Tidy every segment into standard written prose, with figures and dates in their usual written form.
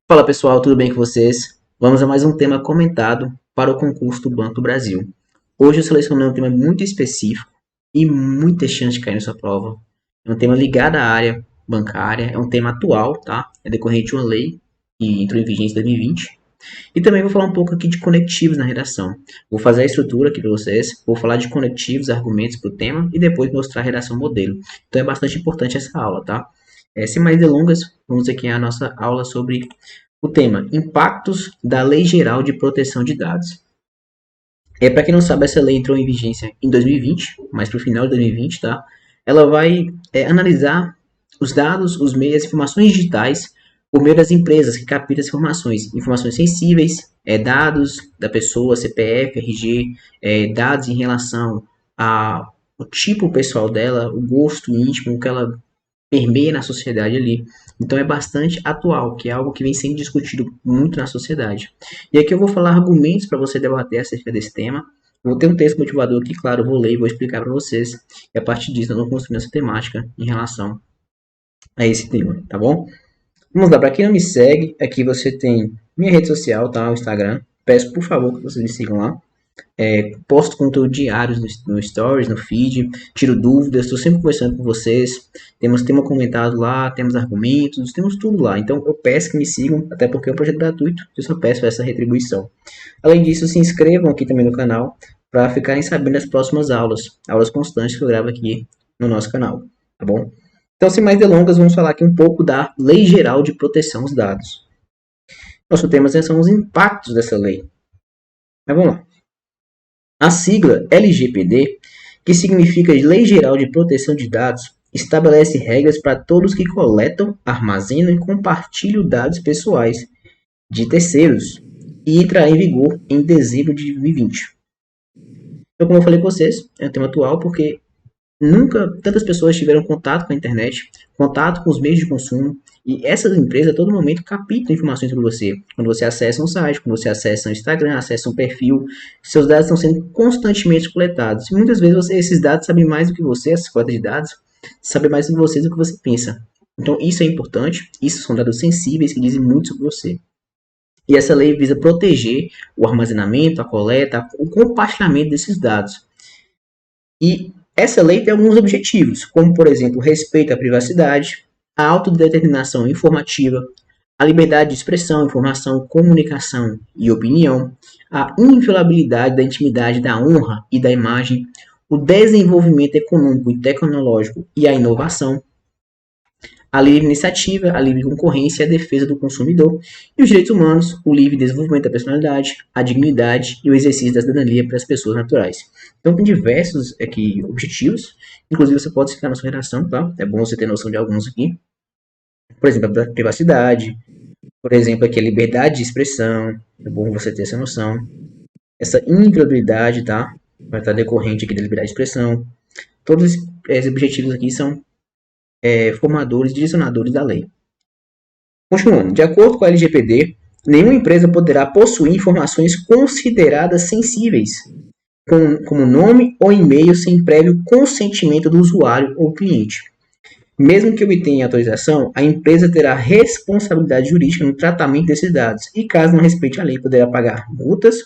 Fala pessoal, tudo bem com vocês? Vamos a mais um tema comentado para o concurso do Banco do Brasil. Hoje eu selecionei um tema muito específico e muita chance de cair nessa prova. É um tema ligado à área bancária, é um tema atual, tá? É decorrente de uma lei que entrou em vigência em 2020. E também vou falar um pouco aqui de conectivos na redação. Vou fazer a estrutura aqui para vocês, vou falar de conectivos, argumentos para o tema e depois mostrar a redação modelo. Então é bastante importante essa aula, tá? Sem mais delongas, vamos aqui à nossa aula sobre o tema: impactos da Lei Geral de Proteção de Dados. Para quem não sabe, essa lei entrou em vigência em 2020, mas para o final de 2020, tá? Ela vai analisar os dados, os meios, as informações digitais por meio das empresas que captam as informações sensíveis, dados da pessoa, CPF, RG, dados em relação ao tipo pessoal dela, o gosto íntimo, o que ela permeia na sociedade ali. Então é bastante atual, que é algo que vem sendo discutido muito na sociedade. E aqui eu vou falar argumentos para você debater acerca desse tema. Vou ter um texto motivador aqui, claro, eu vou ler e vou explicar para vocês. E a partir disso eu vou construir essa temática em relação a esse tema, tá bom? Vamos lá, para quem não me segue, aqui você tem minha rede social, tá? O Instagram. Peço por favor que vocês me sigam lá. Posto conteúdo diários no Stories, no feed, tiro dúvidas, estou sempre conversando com vocês. Temos tema comentado lá, temos argumentos, temos tudo lá. Então eu peço que me sigam, até porque é um projeto gratuito, eu só peço essa retribuição. Além disso, se inscrevam aqui também no canal para ficarem sabendo das próximas aulas constantes que eu gravo aqui no nosso canal, tá bom? Então, sem mais delongas, vamos falar aqui um pouco da Lei Geral de Proteção aos Dados. Nosso tema são os impactos dessa lei. Mas vamos lá. A sigla LGPD, que significa Lei Geral de Proteção de Dados, estabelece regras para todos que coletam, armazenam e compartilham dados pessoais de terceiros e entrará em vigor em dezembro de 2020. Então, como eu falei com vocês, é um tema atual porque nunca tantas pessoas tiveram contato com a internet, contato com os meios de consumo, e essas empresas a todo momento captam informações sobre você. Quando você acessa um site, quando você acessa um Instagram, acessa um perfil, seus dados estão sendo constantemente coletados. E muitas vezes esses dados sabem mais do que você, essas coletas de dados, sabem mais sobre você do que você pensa. Então isso é importante, isso são dados sensíveis que dizem muito sobre você. E essa lei visa proteger o armazenamento, a coleta, o compartilhamento desses dados. E essa lei tem alguns objetivos, como, por exemplo, o respeito à privacidade, a autodeterminação informativa, a liberdade de expressão, informação, comunicação e opinião, a inviolabilidade da intimidade, da honra e da imagem, o desenvolvimento econômico e tecnológico e a inovação, a livre iniciativa, a livre concorrência e a defesa do consumidor, e os direitos humanos, o livre desenvolvimento da personalidade, a dignidade e o exercício da cidadania para as pessoas naturais. Então, tem diversos aqui objetivos, inclusive você pode citar na sua redação, tá? É bom você ter noção de alguns aqui. Por exemplo, a privacidade, por exemplo, aqui a liberdade de expressão, é bom você ter essa noção. Essa inviolabilidade, tá? Vai estar decorrente aqui da liberdade de expressão. Todos esses objetivos aqui são formadores, direcionadores da lei. Continuando, de acordo com a LGPD, nenhuma empresa poderá possuir informações consideradas sensíveis, como nome ou e-mail, sem prévio consentimento do usuário ou cliente. Mesmo que obtenha autorização, a empresa terá responsabilidade jurídica no tratamento desses dados e, caso não respeite a lei, poderá pagar multas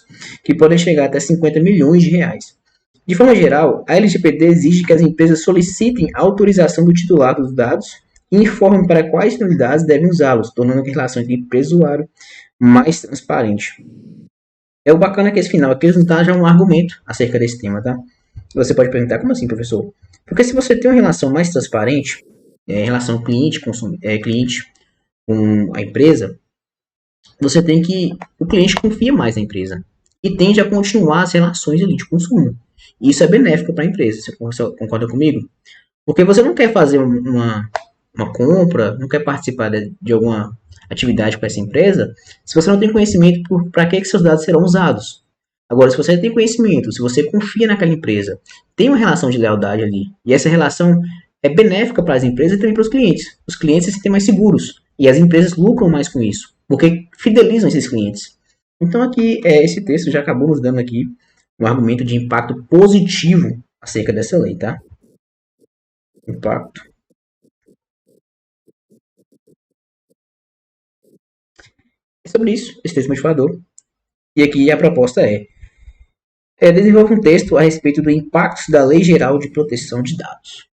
que podem chegar até 50 milhões de reais. De forma geral, a LGPD exige que as empresas solicitem autorização do titular dos dados e informem para quais finalidades devem usá-los, tornando a relação entre empresa e usuário mais transparente. É o bacana que esse final aqui não está já um argumento acerca desse tema, tá? Você pode perguntar, como assim, professor? Porque se você tem uma relação mais transparente, relação cliente com a empresa, você tem que o cliente confia mais na empresa e tende a continuar as relações ali de consumo. E isso é benéfico para a empresa. Você concorda comigo? Porque você não quer fazer uma compra, não quer participar de alguma atividade com essa empresa, se você não tem conhecimento para que seus dados serão usados. Agora, se você tem conhecimento, se você confia naquela empresa, tem uma relação de lealdade ali, e essa relação é benéfica para as empresas e também para os clientes. Os clientes se sentem mais seguros, e as empresas lucram mais com isso, porque fidelizam esses clientes. Então aqui, esse texto já acabou nos dando aqui um argumento de impacto positivo acerca dessa lei, tá? Impacto É sobre isso, esse texto motivador. E aqui a proposta desenvolver um texto a respeito do impacto da Lei Geral de Proteção de Dados.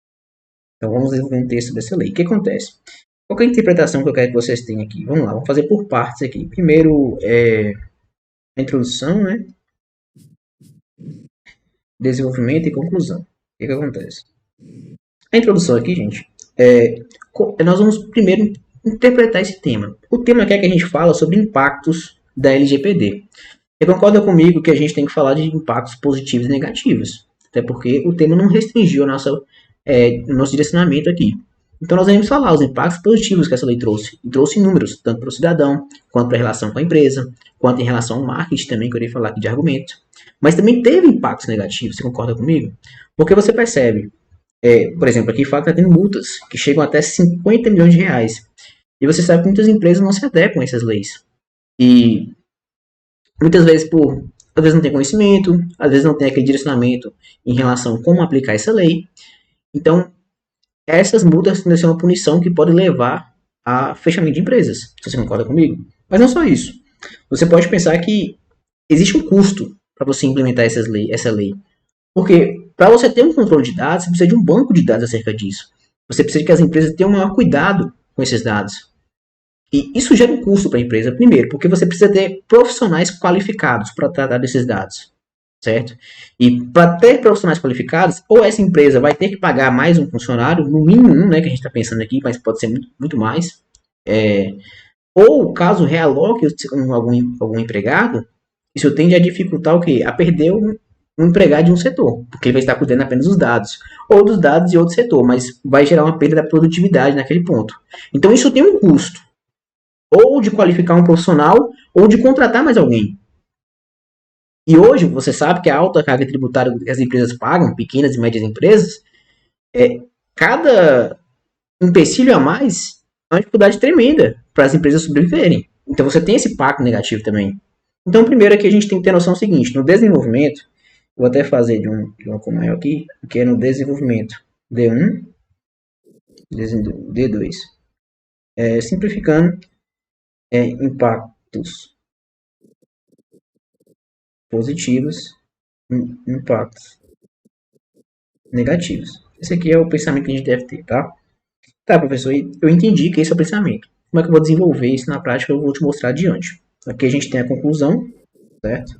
Então vamos desenvolver um texto dessa lei. O que acontece? Qual é a interpretação que eu quero que vocês tenham aqui? Vamos lá, vamos fazer por partes aqui. Primeiro, a introdução, né? Desenvolvimento e conclusão. O que acontece? A introdução aqui, gente, nós vamos primeiro interpretar esse tema. O tema quer que a gente fala sobre impactos da LGPD. Você concorda comigo que a gente tem que falar de impactos positivos e negativos? Até porque o tema não restringiu o nosso direcionamento aqui. Então nós vamos falar os impactos positivos que essa lei trouxe. E trouxe números, tanto para o cidadão, quanto para a relação com a empresa, quanto em relação ao marketing também, que eu irei falar aqui de argumento. Mas também teve impactos negativos, você concorda comigo? Porque você percebe, por exemplo, aqui fala que está tendo multas que chegam até 50 milhões de reais. E você sabe que muitas empresas não se adequam a essas leis. E muitas vezes às vezes não tem conhecimento, às vezes não tem aquele direcionamento em relação a como aplicar essa lei. Então, essas multas tendem a ser uma punição que pode levar a fechamento de empresas, se você concorda comigo. Mas não só isso. Você pode pensar que existe um custo para você implementar essa lei. Porque para você ter um controle de dados, você precisa de um banco de dados acerca disso. Você precisa que as empresas tenham um maior cuidado com esses dados. E isso gera um custo para a empresa, primeiro, porque você precisa ter profissionais qualificados para tratar desses dados, certo? E para ter profissionais qualificados, ou essa empresa vai ter que pagar mais um funcionário, no mínimo um, né, que a gente está pensando aqui, mas pode ser muito, muito mais. Ou caso realoque algum empregado, isso tende a dificultar o quê? A perder um empregado de um setor, porque ele vai estar cuidando apenas dos dados, ou dos dados de outro setor, mas vai gerar uma perda da produtividade naquele ponto. Então isso tem um custo, ou de qualificar um profissional, ou de contratar mais alguém. E hoje, você sabe que a alta carga tributária que as empresas pagam, pequenas e médias empresas, cada empecilho a mais é uma dificuldade tremenda para as empresas sobreviverem. Então você tem esse impacto negativo também. Então, primeiro aqui a gente tem que ter noção seguinte, no desenvolvimento, vou até fazer de uma cor maior aqui, que é no desenvolvimento D1, D2. Simplificando, impactos positivos, impactos negativos. Esse aqui é o pensamento que a gente deve ter, tá? Tá, professor, eu entendi que esse é o pensamento. Como é que eu vou desenvolver isso na prática? Eu vou te mostrar adiante. Aqui a gente tem a conclusão, certo?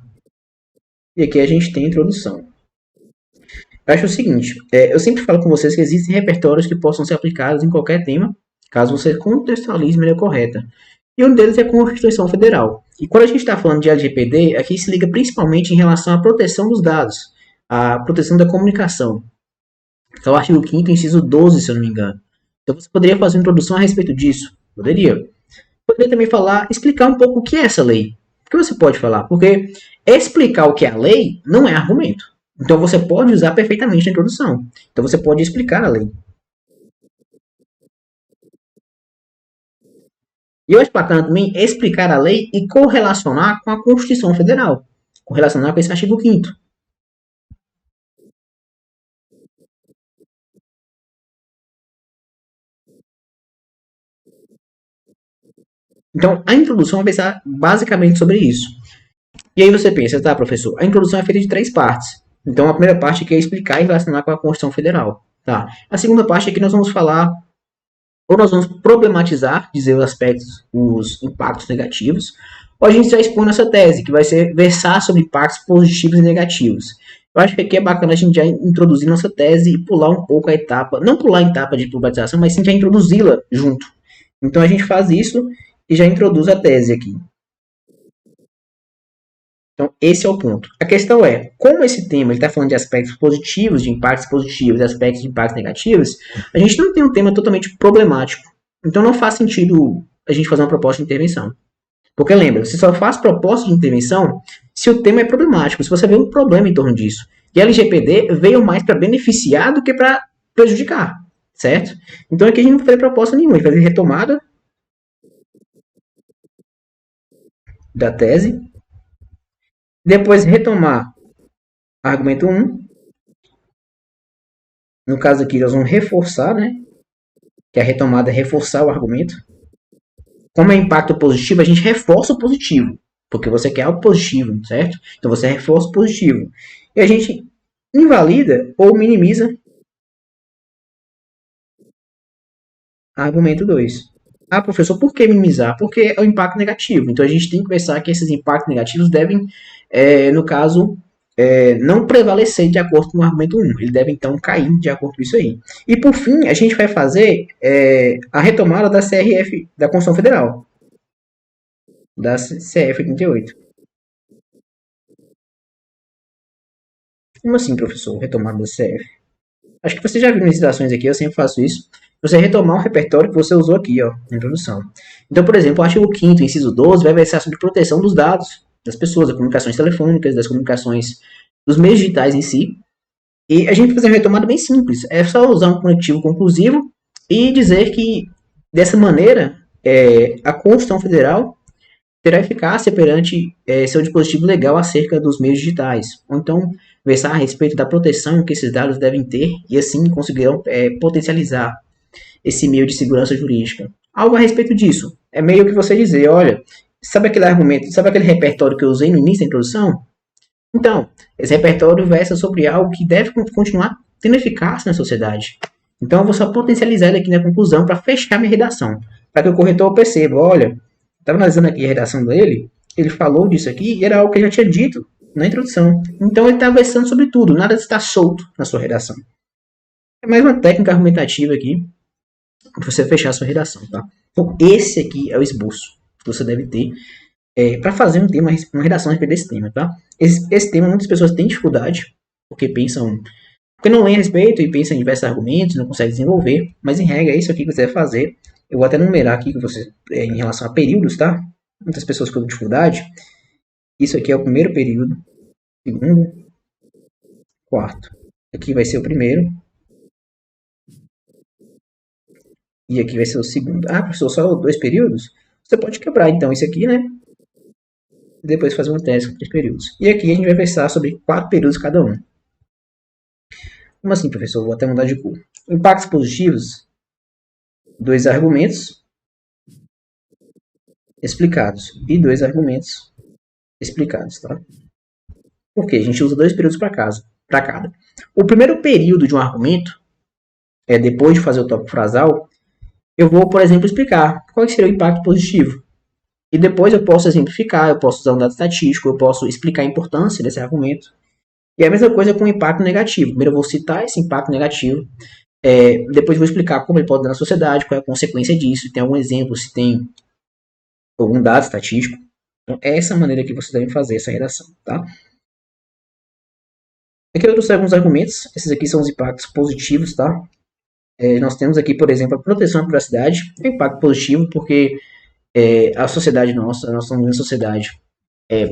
E aqui a gente tem a introdução. Eu acho o seguinte, eu sempre falo com vocês que existem repertórios que possam ser aplicados em qualquer tema, caso você contextualize de maneira correta. E um deles é a Constituição Federal. E quando a gente está falando de LGPD, aqui se liga principalmente em relação à proteção dos dados, à proteção da comunicação. Então, o artigo 5º, inciso 12, se eu não me engano. Então, você poderia fazer uma introdução a respeito disso? Poderia. Poderia também explicar um pouco o que é essa lei. O que você pode falar? Porque explicar o que é a lei não é argumento. Então, você pode usar perfeitamente a introdução. Então, você pode explicar a lei. E eu acho bacana também explicar a lei e correlacionar com a Constituição Federal. Correlacionar com esse artigo 5º. Então, a introdução vai pensar basicamente sobre isso. E aí você pensa, tá, professor, a introdução é feita de 3 partes. Então, a primeira parte aqui é explicar e relacionar com a Constituição Federal. Tá? A segunda parte aqui nós vamos falar, ou nós vamos problematizar, dizer os aspectos, os impactos negativos, ou a gente já expõe nossa tese, que vai ser versar sobre impactos positivos e negativos. Eu acho que aqui é bacana a gente já introduzir nossa tese e pular um pouco a etapa, não pular a etapa de problematização, mas sim já introduzi-la junto. Então a gente faz isso e já introduz a tese aqui. Então, esse é o ponto. A questão é, como esse tema está falando de aspectos positivos, de impactos positivos e aspectos de impactos negativos, a gente não tem um tema totalmente problemático. Então, não faz sentido a gente fazer uma proposta de intervenção. Porque lembra, você só faz proposta de intervenção se o tema é problemático, se você vê um problema em torno disso. E a LGPD veio mais para beneficiar do que para prejudicar, certo? Então, aqui a gente não vai fazer proposta nenhuma, a gente vai fazer retomada da tese, depois retomar argumento 1. No caso aqui, nós vamos reforçar, né? Que a retomada é reforçar o argumento. Como é impacto positivo, a gente reforça o positivo, porque você quer algo positivo, certo? Então você reforça o positivo. E a gente invalida ou minimiza argumento 2. Ah, professor, por que minimizar? Porque é o impacto negativo. Então a gente tem que pensar que esses impactos negativos devem, no caso, não prevalecer de acordo com o argumento 1. Ele deve então cair de acordo com isso aí. E por fim, a gente vai fazer a retomada da CRF, da Constituição Federal, da CF 88. Como assim, professor? Retomada da CF? Acho que você já viu nas citações aqui, eu sempre faço isso. Você retomar um repertório que você usou aqui, ó, na introdução. Então, por exemplo, o artigo 5º, inciso 12, vai versar sobre proteção dos dados das pessoas, das comunicações telefônicas, das comunicações dos meios digitais em si. E a gente vai fazer uma retomada bem simples. É só usar um conectivo conclusivo e dizer que, dessa maneira, a Constituição Federal terá eficácia perante seu dispositivo legal acerca dos meios digitais. Ou então, versar a respeito da proteção que esses dados devem ter e assim conseguirão potencializar esse meio de segurança jurídica. Algo a respeito disso. É meio que você dizer, olha, sabe aquele argumento, sabe aquele repertório que eu usei no início da introdução? Então, esse repertório versa sobre algo que deve continuar tendo eficácia na sociedade. Então, eu vou só potencializar ele aqui na conclusão para fechar minha redação. Para que o corretor perceba, olha, estava analisando aqui a redação dele, ele falou disso aqui e era algo que ele já tinha dito na introdução. Então, ele está versando sobre tudo, nada está solto na sua redação. É mais uma técnica argumentativa aqui para você fechar a sua redação, tá? Então, esse aqui é o esboço que você deve ter para fazer uma redação a respeito desse tema, tá? Esse tema muitas pessoas têm dificuldade, porque não leem a respeito e pensam em diversos argumentos, não conseguem desenvolver, mas em regra é isso aqui que você vai fazer. Eu vou até numerar aqui que você, em relação a períodos, tá? Muitas pessoas com dificuldade. Isso aqui é o primeiro período, segundo, quarto. Aqui vai ser o primeiro. E aqui vai ser o segundo. Ah, professor, só 2 períodos? Você pode quebrar então isso aqui, né? E depois fazer um teste com 3 períodos. E aqui a gente vai versar sobre 4 períodos cada um. Como assim, professor? Vou até mudar de cor. Impactos positivos, 2 argumentos explicados e 2 argumentos explicados, tá? Porque a gente usa 2 períodos para cada. O primeiro período de um argumento, depois de fazer o tópico frasal, eu vou, por exemplo, explicar qual seria o impacto positivo. E depois eu posso exemplificar, eu posso usar um dado estatístico, eu posso explicar a importância desse argumento. E a mesma coisa com o impacto negativo. Primeiro eu vou citar esse impacto negativo, depois vou explicar como ele pode dar na sociedade, qual é a consequência disso, se tem algum exemplo, se tem algum dado estatístico. Então, é essa maneira que vocês devem fazer essa redação, tá? Aqui eu trouxe alguns argumentos, esses aqui são os impactos positivos, tá? Nós temos aqui, por exemplo, a proteção à privacidade, é um impacto positivo, porque a sociedade nós somos uma sociedade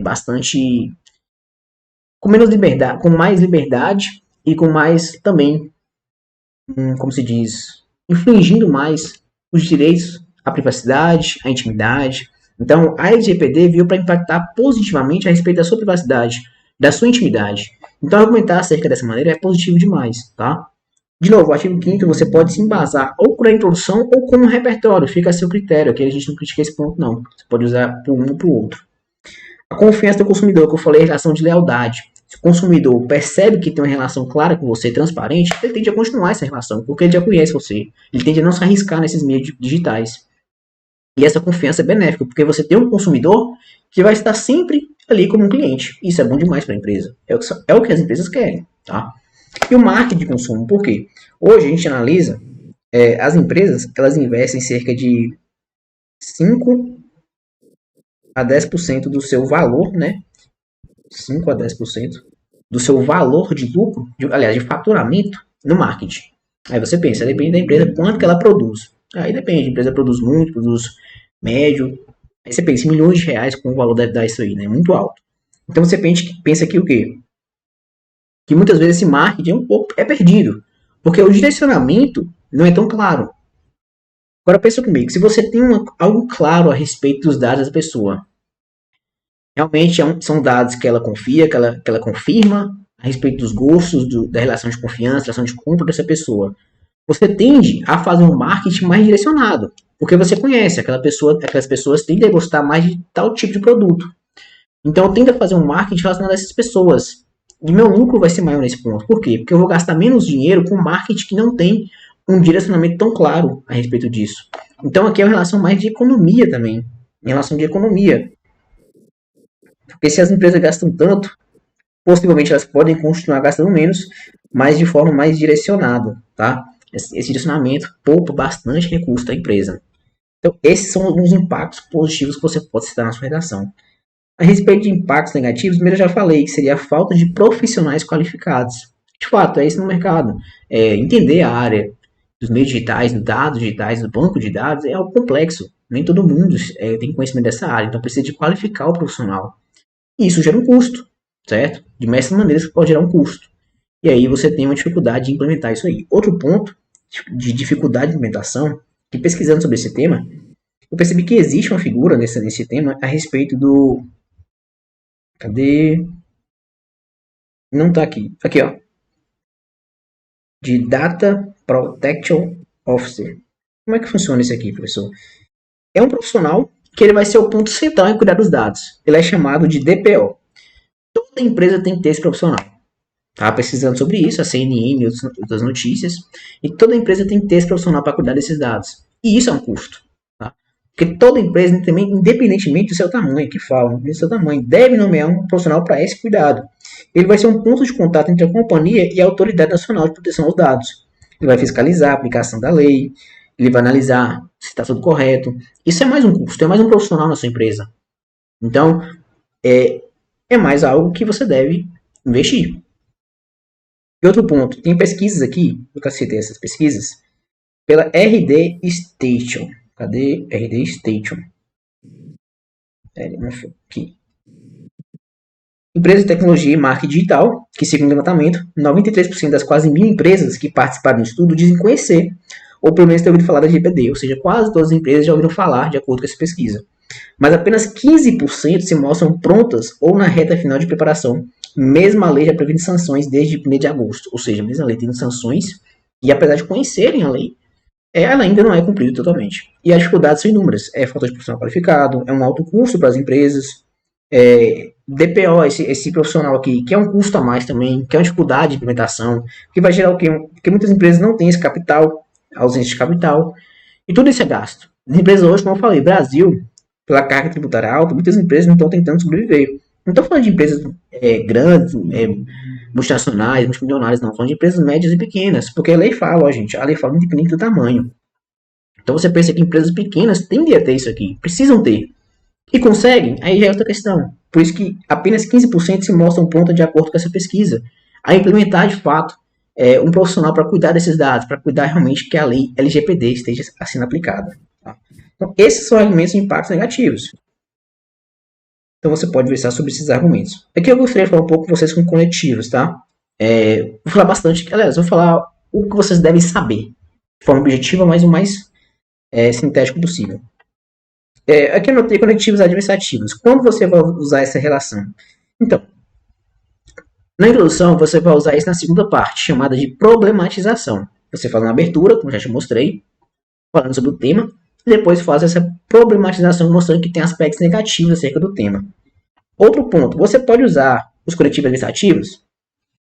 bastante com menos liberdade, com mais liberdade e com mais também, como se diz, infringindo mais os direitos à privacidade, à intimidade. Então, a LGPD veio para impactar positivamente a respeito da sua privacidade, da sua intimidade. Então, argumentar acerca dessa maneira é positivo demais, tá? De novo, o artigo 5º você pode se embasar ou por a introdução ou como um repertório, fica a seu critério, aqui a gente não critica esse ponto não, você pode usar para um ou para o outro. A confiança do consumidor, que eu falei, é a relação de lealdade. Se o consumidor percebe que tem uma relação clara com você, transparente, ele tende a continuar essa relação, porque ele já conhece você, ele tende a não se arriscar nesses meios digitais. E essa confiança é benéfica, porque você tem um consumidor que vai estar sempre ali como um cliente. Isso é bom demais para a empresa, é o que as empresas querem, tá? E o marketing de consumo, por quê? Hoje a gente analisa, as empresas, elas investem cerca de 5 a 10% do seu valor, né? 5 a 10% do seu valor de lucro, de faturamento, no marketing. Aí você pensa, depende da empresa quanto que ela produz. Aí depende, a empresa produz muito, produz médio. Aí você pensa em milhões de reais com o valor deve dar isso aí, né? Muito alto. Então você pensa que o quê? Que muitas vezes esse marketing é perdido, porque o direcionamento não é tão claro. Agora pensa comigo, se você tem algo claro a respeito dos dados da pessoa, realmente são dados que ela confia, que ela confirma a respeito dos gostos, da relação de confiança, relação de compra dessa pessoa, você tende a fazer um marketing mais direcionado. Porque você conhece, aquelas pessoas tendem a gostar mais de tal tipo de produto. Então eu tento fazer um marketing relacionado a essas pessoas. E meu lucro vai ser maior nesse ponto. Por quê? Porque eu vou gastar menos dinheiro com marketing que não tem um direcionamento tão claro a respeito disso. Então aqui é uma relação mais de economia também. Em relação de economia. Porque se as empresas gastam tanto, possivelmente elas podem continuar gastando menos, mas de forma mais direcionada, tá? Esse direcionamento poupa bastante recurso da empresa. Então, esses são alguns impactos positivos que você pode citar na sua redação. A respeito de impactos negativos, primeiro eu já falei que seria a falta de profissionais qualificados. De fato, é isso no mercado. Entender a área dos meios digitais, dos dados digitais, do banco de dados é algo complexo. Nem todo mundo tem conhecimento dessa área, então precisa de qualificar o profissional. E isso gera um custo, certo? De diversas maneiras que pode gerar um custo. E aí você tem uma dificuldade de implementar isso aí. Outro ponto de dificuldade de implementação, que pesquisando sobre esse tema, eu percebi que existe uma figura nesse tema a respeito do... Cadê? Não tá aqui. Aqui, ó. De Data Protection Officer. Como é que funciona isso aqui, professor? É um profissional que ele vai ser o ponto central em cuidar dos dados. Ele é chamado de DPO. Toda empresa tem que ter esse profissional. Tá pesquisando sobre isso, a CNN e outras notícias. E toda empresa tem que ter esse profissional para cuidar desses dados. E isso é um custo. Tá? Porque toda empresa, independentemente do seu tamanho, que falam, do seu tamanho, deve nomear um profissional para esse cuidado. Ele vai ser um ponto de contato entre a companhia e a Autoridade Nacional de Proteção aos Dados. Ele vai fiscalizar a aplicação da lei, ele vai analisar se está tudo correto. Isso é mais um custo, é mais um profissional na sua empresa. Então, é mais algo que você deve investir. E outro ponto, tem pesquisas aqui, eu citei essas pesquisas, pela RD Station. Cadê RD Station? Aqui. Empresa de tecnologia e marketing digital, que segundo o levantamento, 93% das quase 1.000 empresas que participaram do estudo dizem conhecer, ou pelo menos ter ouvido falar da GPD, ou seja, quase todas as empresas já ouviram falar, de acordo com essa pesquisa. Mas apenas 15% se mostram prontas ou na reta final de preparação, mesmo a lei já prevendo sanções desde 1º de agosto, ou seja, mesmo a lei tendo sanções, e apesar de conhecerem a lei, ela ainda não é cumprida totalmente. E as dificuldades são inúmeras, falta de profissional qualificado, um alto custo para as empresas, DPO, esse profissional aqui, que é um custo a mais também, que é uma dificuldade de implementação, que vai gerar o quê? Porque muitas empresas não têm esse capital, ausência de capital, e tudo isso é gasto. As empresas hoje, como eu falei, Brasil, pela carga tributária alta, muitas empresas não estão tentando sobreviver. Não estou falando de empresas grandes, multinacionais, multimilionárias, não. Estou falando de empresas médias e pequenas, porque a lei fala, ó, gente, a lei fala independente do tamanho. Então você pensa que empresas pequenas tendem a ter isso aqui, precisam ter. E conseguem? Aí já é outra questão. Por isso que apenas 15% se mostram prontas de acordo com essa pesquisa. A implementar, de fato, um profissional para cuidar desses dados, para cuidar realmente que a lei LGPD esteja sendo aplicada. Tá? Então, esses são argumentos de impactos negativos. Então, você pode versar sobre esses argumentos. Aqui eu gostaria de falar um pouco com vocês com coletivos, tá? Vou falar bastante, aliás, vou falar o que vocês devem saber, de forma objetiva, mas o mais sintético possível. Aqui eu notei conectivos administrativos. Quando você vai usar essa relação? Então, na introdução, você vai usar isso na segunda parte, chamada de problematização. Você fala na abertura, como já te mostrei, falando sobre o tema, e depois faz essa problematização mostrando que tem aspectos negativos acerca do tema. Outro ponto, você pode usar os coletivos administrativos,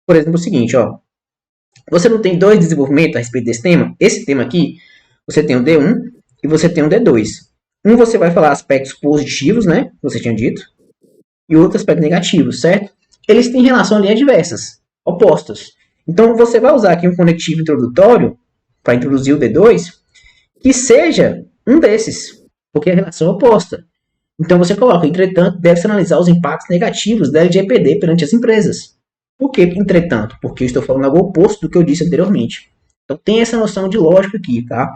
por exemplo, o seguinte, ó. Você não tem dois desenvolvimentos a respeito desse tema? Esse tema aqui, você tem o D1 e você tem o D2. Um você vai falar aspectos positivos, né? Você tinha dito. E outro aspecto negativo, certo? Eles têm relação ali a diversas, opostas. Então você vai usar aqui um conectivo introdutório para introduzir o D2 que seja um desses, porque é a relação oposta. Então você coloca, entretanto, deve-se analisar os impactos negativos da LGPD perante as empresas. Por que, entretanto? Porque eu estou falando algo oposto do que eu disse anteriormente. Então tem essa noção de lógica aqui, tá?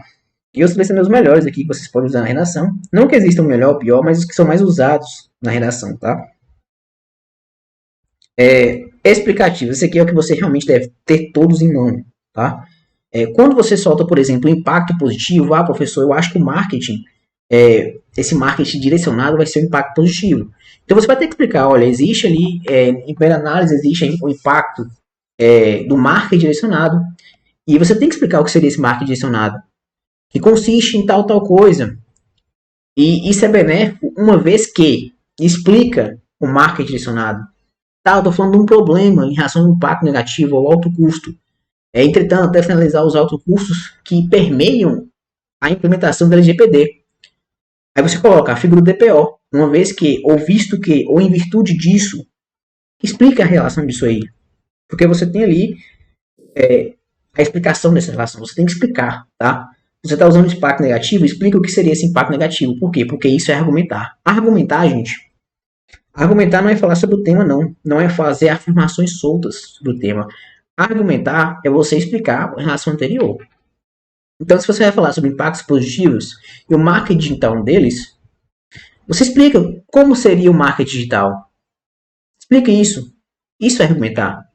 E eu selecionei os melhores aqui que vocês podem usar na redação. Não que existam melhor ou pior, mas os que são mais usados na redação, tá? Explicativo. Esse aqui é o que você realmente deve ter todos em mão, tá? Quando você solta, por exemplo, o impacto positivo, professor, eu acho que o marketing, esse marketing direcionado vai ser um impacto positivo. Então você vai ter que explicar, olha, existe ali, em primeira análise, existe o impacto do marketing direcionado, e você tem que explicar o que seria esse marketing direcionado. que consiste em tal coisa. E isso é benéfico uma vez que explica o marketing direcionado. Tá, eu estou falando de um problema em relação ao impacto negativo ao alto custo. Entretanto, deve finalizar os altos custos que permeiam a implementação da LGPD. Aí você coloca a figura do DPO, uma vez que, ou visto que, ou em virtude disso, explica a relação disso aí. Porque você tem ali a explicação dessa relação, você tem que explicar, tá? Você está usando impacto negativo, explica o que seria esse impacto negativo. Por quê? Porque isso é argumentar. Argumentar, gente, argumentar não é falar sobre o tema, não. Não é fazer afirmações soltas sobre o tema. Argumentar é você explicar a relação anterior. Então, se você vai falar sobre impactos positivos e o marketing digital deles, você explica como seria o marketing digital. Explica isso. Isso é argumentar.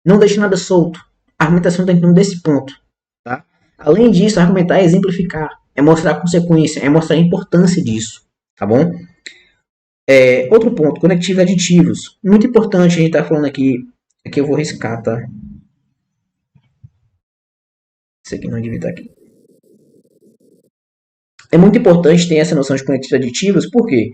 Não deixe nada solto. A argumentação tem que ir desse ponto. Tá? Além disso, argumentar é exemplificar. É mostrar a consequência. É mostrar a importância disso. Tá bom? Outro ponto, conectivos aditivos. Muito importante, a gente está falando aqui. Aqui eu vou riscar, tá? Isso aqui não devia estar aqui. É muito importante ter essa noção de conectivos aditivos, porque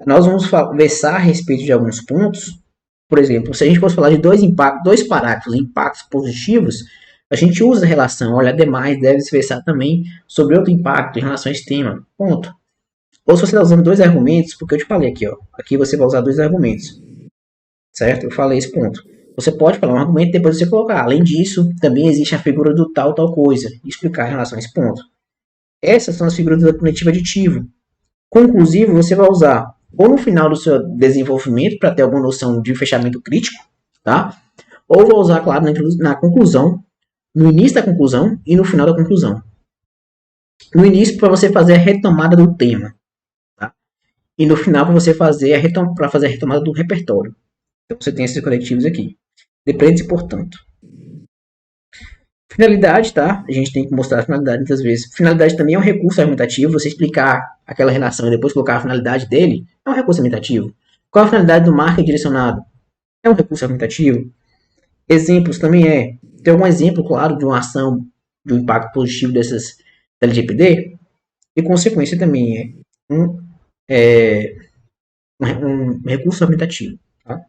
nós vamos conversar a respeito de alguns pontos. Por exemplo, se a gente fosse falar de dois parágrafos, impactos positivos, a gente usa a relação, olha, demais deve se versar também sobre outro impacto em relação a esse tema. Ponto. Ou se você está usando dois argumentos, porque eu te falei aqui, ó, aqui você vai usar dois argumentos, certo? Eu falei esse ponto. Você pode falar um argumento e depois você colocar. Além disso, também existe a figura do tal coisa, e explicar em relação a esse ponto. Essas são as figuras do conectivo aditivo. Conclusivo, você vai usar ou no final do seu desenvolvimento para ter alguma noção de fechamento crítico, tá? Ou vai usar, claro, na conclusão, no início da conclusão e no final da conclusão. No início, para você fazer a retomada do tema, tá? E no final, para você fazer a retomada do repertório. Então, você tem esses conectivos aqui. Depende, portanto. Finalidade, tá? A gente tem que mostrar a finalidade muitas vezes. Finalidade também é um recurso argumentativo. Você explicar aquela relação e depois colocar a finalidade dele é um recurso argumentativo. Qual a finalidade do marketing direcionado? É um recurso argumentativo. Exemplos também é. Tem algum exemplo, claro, de uma ação, de um impacto positivo dessas da LGPD? E consequência também é um recurso argumentativo. Tá?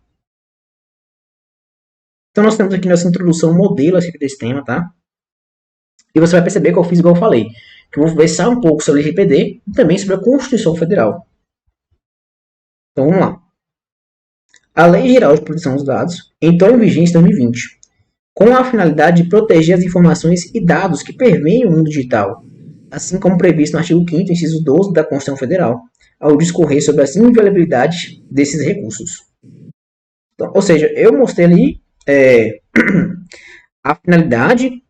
Então nós temos aqui nossa introdução modelo acerca desse tema, tá? E você vai perceber que eu fiz igual eu falei, que eu vou conversar um pouco sobre a LGPD e também sobre a Constituição Federal. Então vamos lá. A Lei Geral de Proteção dos Dados entrou em vigência em 2020, com a finalidade de proteger as informações e dados que permeiam o mundo digital, assim como previsto no artigo 5º, inciso 12 da Constituição Federal, ao discorrer sobre as inviolabilidades desses recursos. Então, ou seja, eu mostrei ali a finalidade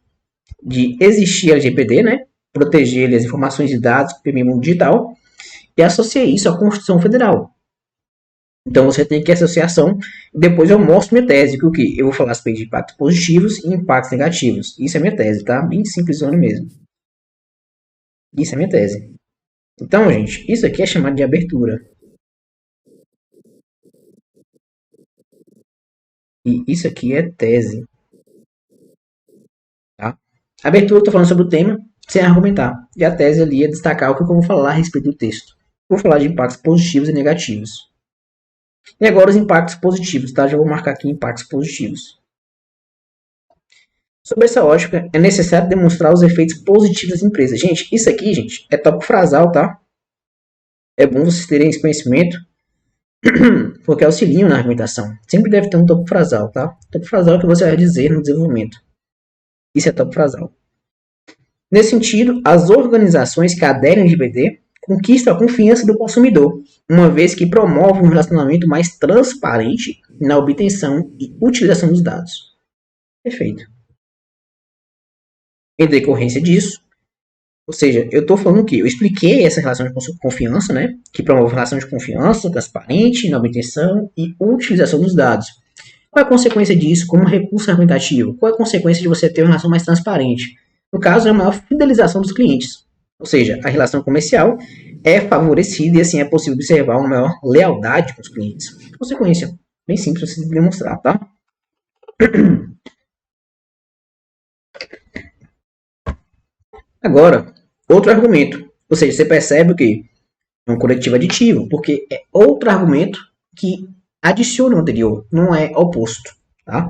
de existir a LGPD, né? Proteger as informações e dados que permeiam o mundo digital, e associei isso à Constituição Federal. Então você tem que associação. Depois eu mostro minha tese, que o que? Eu vou falar a respeito de impactos positivos e impactos negativos. Isso é minha tese, tá? Bem simples mesmo. Isso é minha tese. Então, gente, isso aqui é chamado de abertura. E isso aqui é tese. Tá? A abertura eu estou falando sobre o tema sem argumentar. E a tese ali é destacar o que eu vou falar a respeito do texto. Vou falar de impactos positivos e negativos. E agora os impactos positivos, tá? Já vou marcar aqui impactos positivos. Sob essa ótica, é necessário demonstrar os efeitos positivos das empresas. Gente, isso aqui, gente, é tópico frasal, tá? É bom vocês terem esse conhecimento, porque auxiliam na argumentação. Sempre deve ter um tópico frasal, tá? Tópico frasal é o que você vai dizer no desenvolvimento. Isso é tópico frasal. Nesse sentido, as organizações que aderem ao LGPD conquistam a confiança do consumidor, uma vez que promovem um relacionamento mais transparente na obtenção e utilização dos dados. Perfeito. Em decorrência disso, ou seja, eu estou falando que eu expliquei essa relação de confiança, né? Que promove relação de confiança transparente na obtenção e utilização dos dados. Qual é a consequência disso como recurso argumentativo? Qual é a consequência de você ter uma relação mais transparente? No caso, é a maior fidelização dos clientes. Ou seja, a relação comercial é favorecida e assim é possível observar uma maior lealdade com os clientes. Consequência, bem simples de demonstrar, tá? Agora, Outro argumento. Ou seja, você percebe o quê? É um corretivo aditivo, porque é outro argumento que adiciona o anterior, não é oposto. Tá?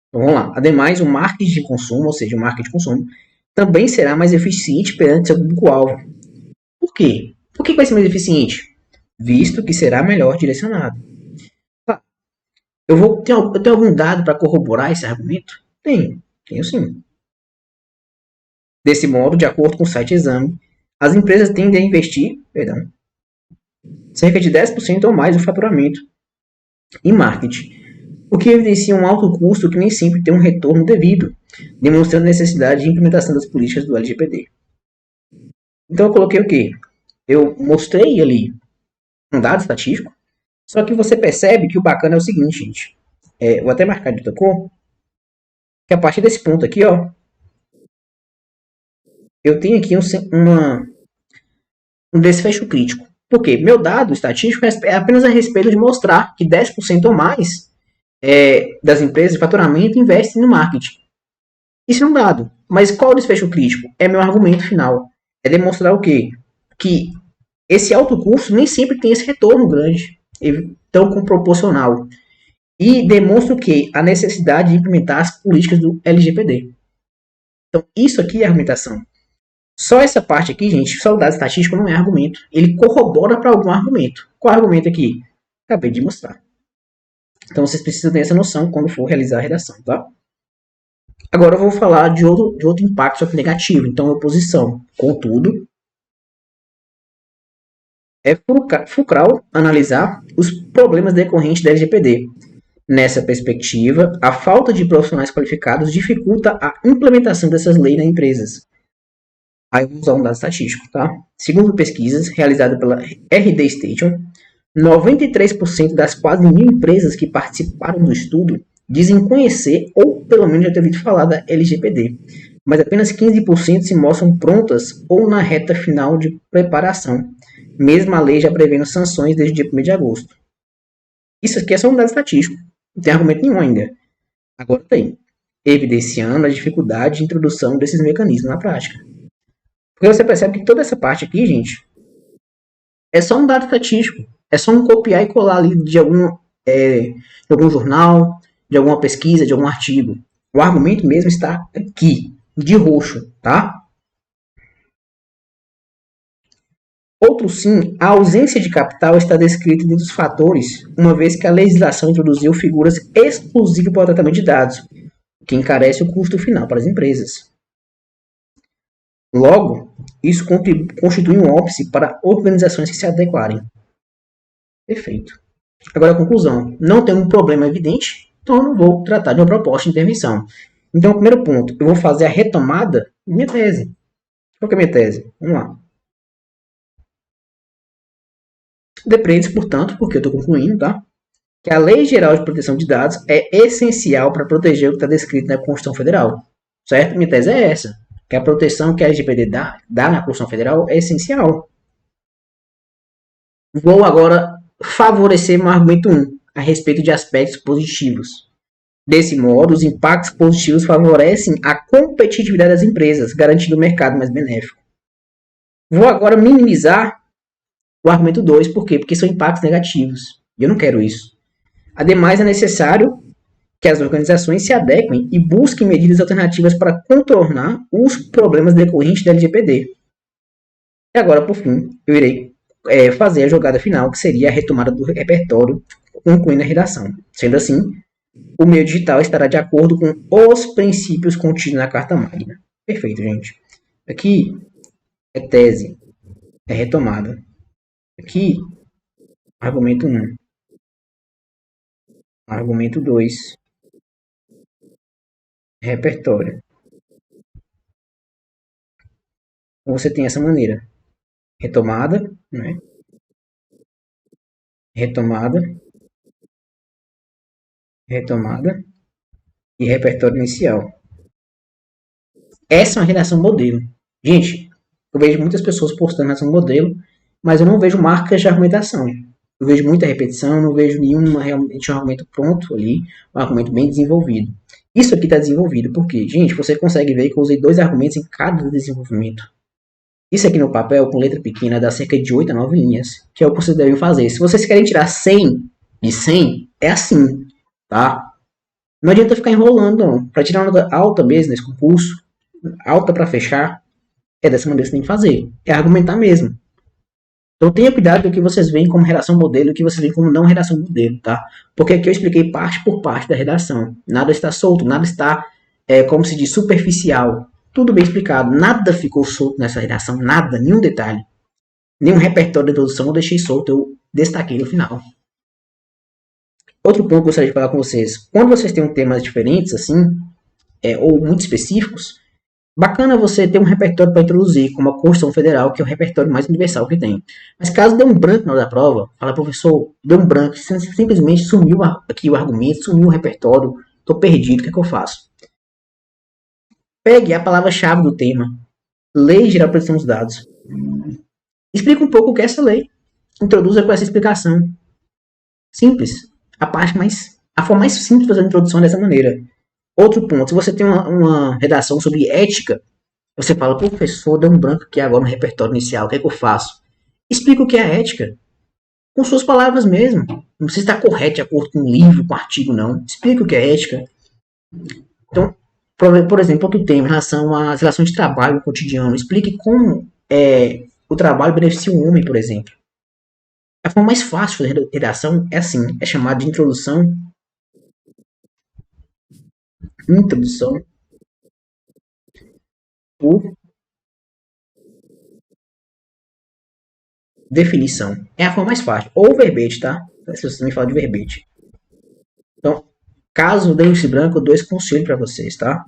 Então vamos lá. Ademais, o marketing de consumo, ou seja, o marketing de consumo, também será mais eficiente perante seu público-alvo. Por quê? Por que vai ser mais eficiente? Visto que será melhor direcionado. Eu tenho algum dado para corroborar esse argumento? Tenho sim. Desse modo, de acordo com o site Exame, as empresas tendem a investir, cerca de 10% ou mais do faturamento em marketing, o que evidencia um alto custo que nem sempre tem um retorno devido, demonstrando a necessidade de implementação das políticas do LGPD. Então eu coloquei o quê? Eu mostrei ali um dado estatístico, só que você percebe que o bacana é o seguinte, gente. Vou até marcar de outra cor, que a partir desse ponto aqui, ó, eu tenho aqui um desfecho crítico. Por quê? Meu dado estatístico é apenas a respeito de mostrar que 10% ou mais das empresas de faturamento investem no marketing. Isso é um dado. Mas qual é o desfecho crítico? É meu argumento final. É demonstrar o quê? Que esse alto custo nem sempre tem esse retorno grande, tão proporcional. E demonstra o quê? A necessidade de implementar as políticas do LGPD. Então, isso aqui é argumentação. Só essa parte aqui, gente, só o dado estatístico não é argumento. Ele corrobora para algum argumento. Qual argumento aqui? Acabei de mostrar. Então, vocês precisam ter essa noção quando for realizar a redação, tá? Agora eu vou falar de outro impacto negativo. Então, oposição. Contudo, é fulcral analisar os problemas decorrentes da LGPD. Nessa perspectiva, a falta de profissionais qualificados dificulta a implementação dessas leis nas empresas. Aí eu vou usar um dado estatístico, tá? Segundo pesquisas realizadas pela RD Station, 93% das quase 1.000 empresas que participaram do estudo dizem conhecer ou pelo menos já ter ouvido falar da LGPD, mas apenas 15% se mostram prontas ou na reta final de preparação, mesmo a lei já prevendo sanções desde o dia 1º de agosto. Isso aqui é só um dado estatístico, não tem argumento nenhum ainda. Agora tem, evidenciando a dificuldade de introdução desses mecanismos na prática. Porque você percebe que toda essa parte aqui, gente, é só um dado estatístico. É só um copiar e colar ali de algum jornal, de alguma pesquisa, de algum artigo. O argumento mesmo está aqui, de roxo, tá? Outro sim, a ausência de capital está descrita entre os fatores, uma vez que a legislação introduziu figuras exclusivas para o tratamento de dados, o que encarece o custo final para as empresas. Logo, isso constitui um óbice para organizações que se adequarem. Perfeito. Agora a conclusão. Não tem um problema evidente, então eu não vou tratar de uma proposta de intervenção. Então, o primeiro ponto, eu vou fazer a retomada da minha tese. Qual que é a minha tese? Vamos lá. Depreende, portanto, porque eu estou concluindo, tá? Que a Lei Geral de Proteção de Dados é essencial para proteger o que está descrito na Constituição Federal. Certo? Minha tese é essa. Que a proteção que a LGPD dá na Constituição Federal é essencial. Vou agora favorecer meu argumento 1, a respeito de aspectos positivos. Desse modo, os impactos positivos favorecem a competitividade das empresas, garantindo um mercado mais benéfico. Vou agora minimizar o argumento 2, por quê? Porque são impactos negativos. E eu não quero isso. Ademais, é necessário que as organizações se adequem e busquem medidas alternativas para contornar os problemas decorrentes da LGPD. E agora, por fim, eu irei fazer a jogada final, que seria a retomada do repertório, concluindo a redação. Sendo assim, o meio digital estará de acordo com os princípios contidos na Carta Magna. Perfeito, gente. Aqui é tese, é retomada. Aqui, argumento 1. Argumento 2. Repertório. Então, você tem essa maneira. Retomada, né? Retomada, retomada e repertório inicial. Essa é uma redação modelo. Gente, eu vejo muitas pessoas postando redação modelo, mas eu não vejo marcas de argumentação. Eu vejo muita repetição, não vejo nenhum realmente um argumento pronto ali, um argumento bem desenvolvido. Isso aqui está desenvolvido, porque, gente, você consegue ver que eu usei 2 argumentos em cada desenvolvimento. Isso aqui no papel, com letra pequena, dá cerca de 8 a 9 linhas, que é o que vocês devem fazer. Se vocês querem tirar 100 de 100, é assim, tá? Não adianta ficar enrolando, não. Para tirar uma nota alta mesmo nesse concurso, alta para fechar, é dessa maneira que você tem que fazer. É argumentar mesmo. Então tenha cuidado com o que vocês veem como redação modelo e o que vocês veem como não redação modelo, tá? Porque aqui eu expliquei parte por parte da redação. Nada está solto, nada está, como se diz, superficial. Tudo bem explicado. Nada ficou solto nessa redação, nada, nenhum detalhe. Nenhum repertório de introdução eu deixei solto, eu destaquei no final. Outro ponto que eu gostaria de falar com vocês. Quando vocês têm temas diferentes, assim, ou muito específicos, bacana você ter um repertório para introduzir, como a Constituição Federal, que é o repertório mais universal que tem. Mas caso dê um branco na hora da prova, fala, professor, deu um branco, simplesmente sumiu aqui o argumento, sumiu o repertório, estou perdido, o que é que eu faço? Pegue a palavra-chave do tema, Lei Geral de Proteção dos Dados. Explica um pouco o que é essa lei. Introduza com essa explicação. Simples. A forma mais simples de fazer a introdução é dessa maneira. Outro ponto, se você tem uma redação sobre ética, você fala, professor, deu um branco aqui agora no repertório inicial, o que é que eu faço? Explica o que é ética. Com suas palavras mesmo. Não precisa estar correto de acordo com um livro, com um artigo, não. Explica o que é ética. Então, por exemplo, outro tema em relação às relações de trabalho no cotidiano. Explique como o trabalho beneficia o homem, por exemplo. A forma mais fácil de fazer redação é assim, é chamada de introdução por definição. É a forma mais fácil. Ou verbete, tá? Se você também fala de verbete. Então, caso dê esse branco, eu dou esse conselho para vocês, tá?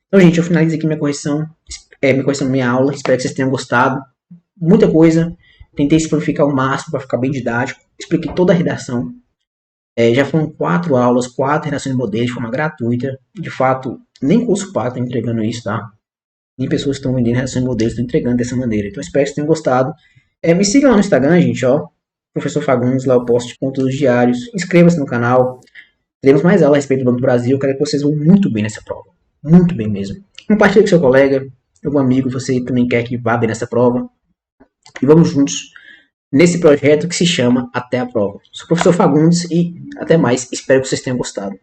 Então, gente, eu finalizo aqui minha correção, minha aula. Espero que vocês tenham gostado. Muita coisa. Tentei simplificar ao máximo para ficar bem didático. Expliquei toda a redação. Já foram 4 aulas, 4 redações de modelos de forma gratuita. De fato, nem curso pago está entregando isso, tá? Nem pessoas que estão vendendo redações de modelos estão entregando dessa maneira. Então, espero que vocês tenham gostado. Me sigam lá no Instagram, gente, ó. Professor Fagundes, lá eu posto conteúdos diários. Inscreva-se no canal. Teremos mais aulas a respeito do Banco do Brasil. Eu quero que vocês vão muito bem nessa prova. Muito bem mesmo. Compartilhe com seu colega, algum amigo, você também quer que vá bem nessa prova. E vamos juntos nesse projeto que se chama Até a Prova. Sou o professor Fagundes e até mais. Espero que vocês tenham gostado.